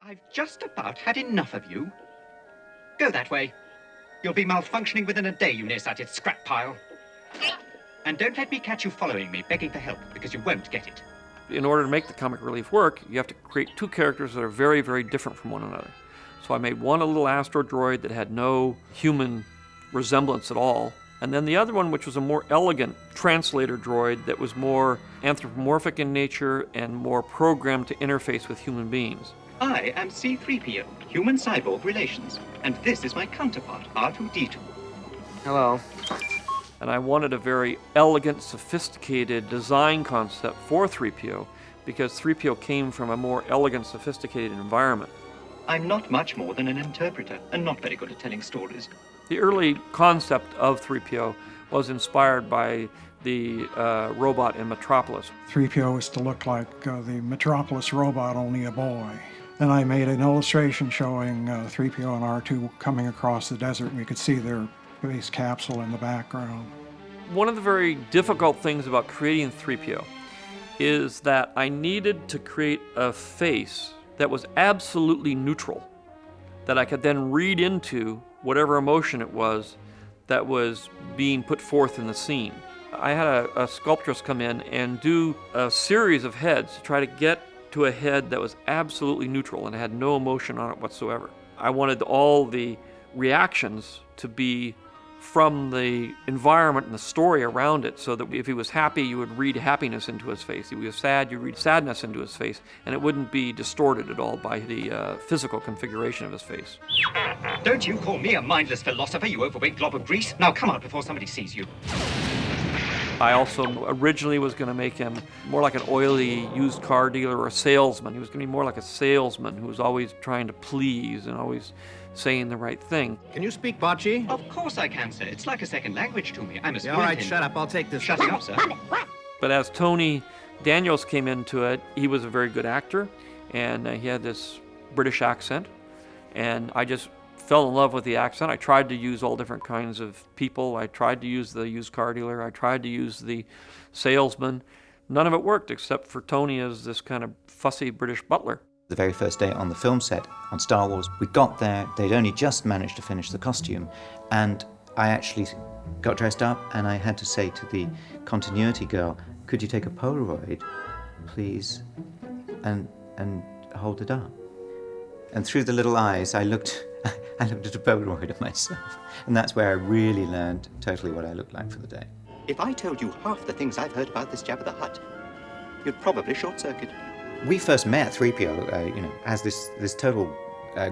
I've just about had enough of you. Go that way. You'll be malfunctioning within a day, you nearsighted scrap pile. And don't let me catch you following me, begging for help, because you won't get it. In order to make the comic relief work, you have to create two characters that are very, very different from one another. So I made one a little astro droid that had no human resemblance at all, and then the other one, which was a more elegant translator droid that was more anthropomorphic in nature and more programmed to interface with human beings. I am C3PO, Human-Cyborg Relations, and this is my counterpart, R2D2. Hello. And I wanted a very elegant, sophisticated design concept for 3PO because 3PO came from a more elegant, sophisticated environment. I'm not much more than an interpreter, and not very good at telling stories. The early concept of 3PO was inspired by the robot in Metropolis. 3PO was to look like the Metropolis robot, only a boy. Then I made an illustration showing 3PO and R2 coming across the desert, and we could see their space capsule in the background. One of the very difficult things about creating 3PO is that I needed to create a face that was absolutely neutral, that I could then read into whatever emotion it was that was being put forth in the scene. I had a sculptress come in and do a series of heads to try to get to a head that was absolutely neutral and had no emotion on it whatsoever. I wanted all the reactions to be from the environment and the story around it, so that if he was happy, you would read happiness into his face. If he was sad, you read sadness into his face, and it wouldn't be distorted at all by the physical configuration of his face. Don't you call me a mindless philosopher, you overweight glob of grease. Now come out before somebody sees you. I also originally was going to make him more like an oily used car dealer or a salesman. He was going to be more like a salesman who was always trying to please and always saying the right thing. Can you speak Bocce? Of course I can, sir. It's like a second language to me. I'm a Yeah, all right, shut up. I'll take this. Shut up, sir. But as Tony Daniels came into it, he was a very good actor, and he had this British accent, and I just fell in love with the accent. I tried to use all different kinds of people. I tried to use the used car dealer. I tried to use the salesman. None of it worked except for Tony as this kind of fussy British butler. The very first day on the film set on Star Wars, we got there, they'd only just managed to finish the costume, and I actually got dressed up and I had to say to the continuity girl, could you take a Polaroid, please, and hold it up? And through the little eyes, I looked at a Polaroid of myself, and that's where I really learned totally what I looked like for the day. If I told you half the things I've heard about this Jabba the Hutt, you'd probably short-circuit. We first met 3PO, as this total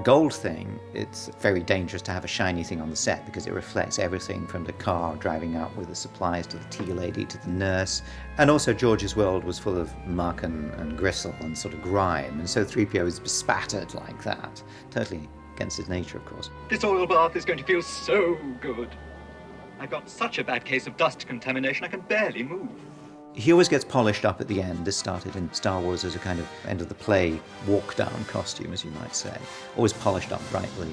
gold thing. It's very dangerous to have a shiny thing on the set because it reflects everything from the car driving out with the supplies to the tea lady to the nurse. And also George's world was full of muck and gristle and sort of grime, and so 3PO is bespattered like that, totally against his nature, of course. This oil bath is going to feel so good. I've got such a bad case of dust contamination I can barely move. He always gets polished up at the end. This started in Star Wars as a kind of end of the play walk-down costume, as you might say. Always polished up brightly.